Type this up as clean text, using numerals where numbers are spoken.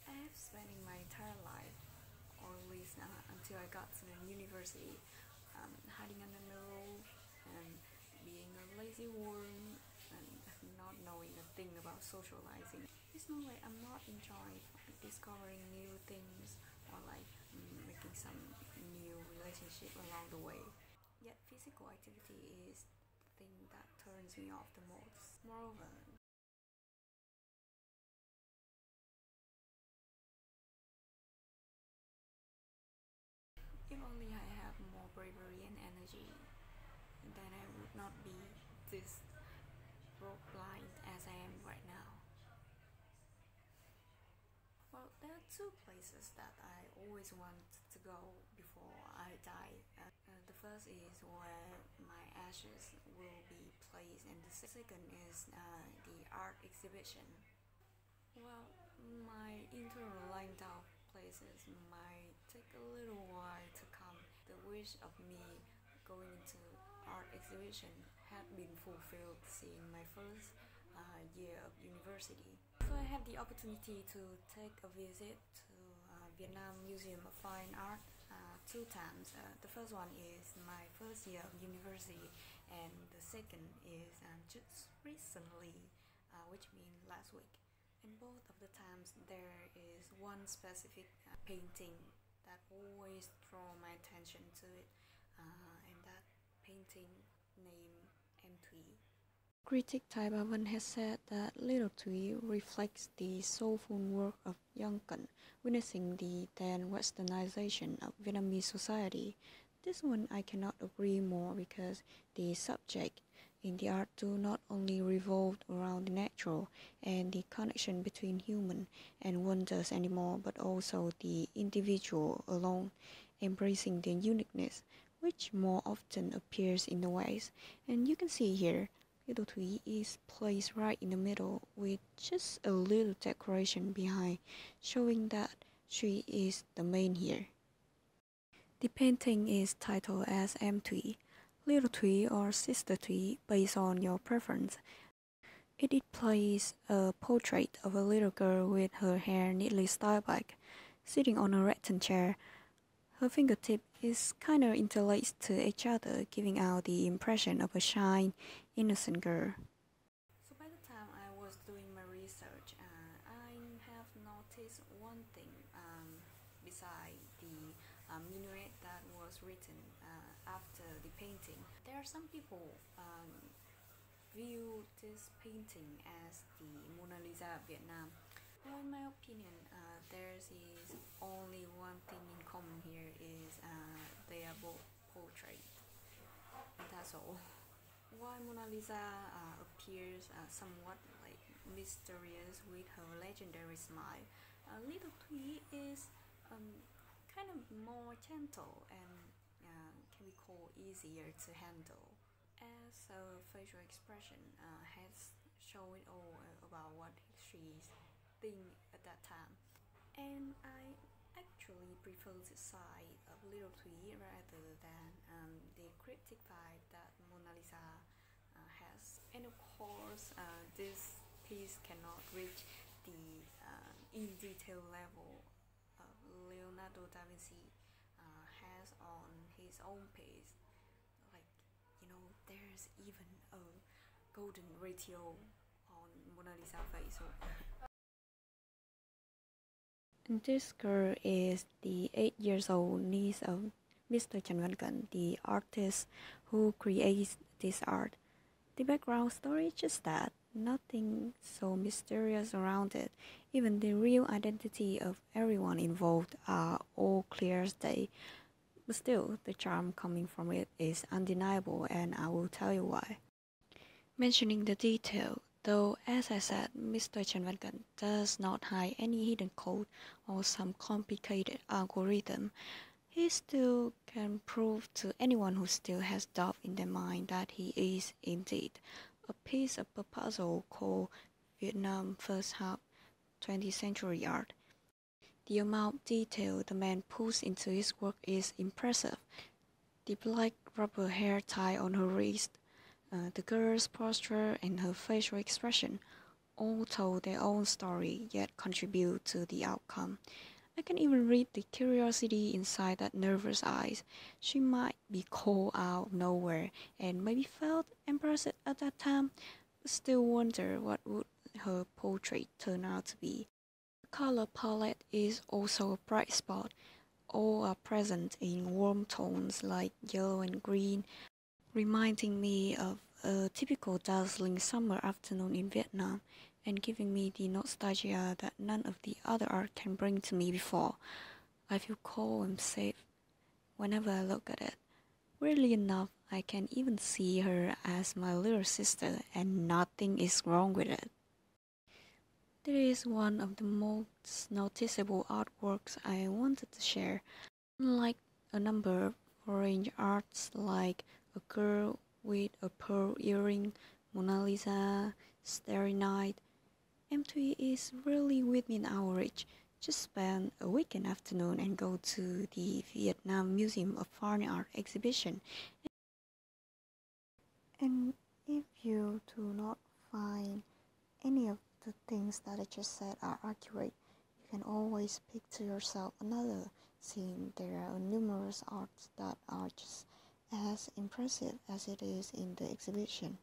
I've spending my entire life, or at least until I got to the university, hiding under the roof and being a lazy worm and not knowing a thing about socializing. It's not like I'm not enjoying discovering new things or like making some new relationship along the way. Yet physical activity is the thing that turns me off the most. Moreover, if only I have more bravery and energy, then I would not be this broke blind as I am right now. Well, there are two places that I always want to go before I die. The first is where my ashes will be placed, and the second is the art exhibition. Well, my internal lined out places might take a little while to come. The wish of me going into art exhibition had been fulfilled seeing my first year of university. So I have the opportunity to take a visit to Vietnam Museum of Fine Art two times. The first one is my first year of university, and the second is just recently, which means last week. In both of the times, there is one specific painting that always draw my attention to it, and that painting named M. Thuy. Critic Tai Ba Văn has said that Little Thuy reflects the soulful work of Young Cẩn, witnessing the then westernization of Vietnamese society. This one I cannot agree more because the subject in the art do not only revolve around the natural and the connection between human and wonders anymore, but also the individual alone, embracing the uniqueness, which more often appears in the West. And you can see here, Little Thuy is placed right in the middle with just a little decoration behind, showing that she is the main here. The painting is titled as M. Thuy, Little Thuy or Sister Thuy based on your preference. It displays a portrait of a little girl with her hair neatly styled back, sitting on a rattan chair. Her fingertip is kinda interlaced to each other, giving out the impression of a shy, innocent girl. So by the time I was doing my research, I have noticed one thing beside the minuet that was written after the painting. There are some people view this painting as the Mona Lisa of Vietnam. Well, in my opinion, there is only one thing in common here is they are both portraits, and that's all. While Mona Lisa appears somewhat like mysterious with her legendary smile, Little Thuy is kind of more gentle and can be called easier to handle. As her facial expression has shown it all about what she's thinking at that time. And I actually prefer the side of Little Thuy rather than the cryptic vibe that Mona Lisa has. And of course, this piece cannot reach the in detail level of Leonardo da Vinci has on his own piece. Like, there's even a golden ratio on Mona Lisa face. And this girl is the 8 years old niece of Mr. Trần Văn Cẩn, the artist who creates this art. The background story is just that, nothing so mysterious around it. Even the real identity of everyone involved are all clear as day. But still, the charm coming from it is undeniable, and I will tell you why. Mentioning the detail, though as I said, Mr. Trần Văn Cẩn does not hide any hidden code or some complicated algorithm, he still can prove to anyone who still has doubt in their mind that he is indeed a piece of a puzzle called Vietnam First Half 20th Century Art. The amount of detail the man puts into his work is impressive. The black rubber hair tie on her wrist, the girl's posture and her facial expression, all told their own story, yet contribute to the outcome. I can even read the curiosity inside that nervous eyes. She might be called out of nowhere and maybe felt embarrassed at that time, but still wonder what would her portrait turn out to be. The color palette is also a bright spot. All are present in warm tones like yellow and green, reminding me of a typical dazzling summer afternoon in Vietnam and giving me the nostalgia that none of the other art can bring to me before. I feel calm and safe whenever I look at it. Weirdly enough, I can even see her as my little sister, and nothing is wrong with it. This is one of the most noticeable artworks I wanted to share. Unlike a number of foreign arts like a girl with a pearl earring, Mona Lisa, Starry Night, M2E is really within our reach. Just spend a weekend afternoon and go to the Vietnam Museum of Fine Art exhibition. And if you do not find any of the things that I just said are accurate, you can always pick to yourself another, seeing there are numerous arts that are just as impressive as it is in the exhibition.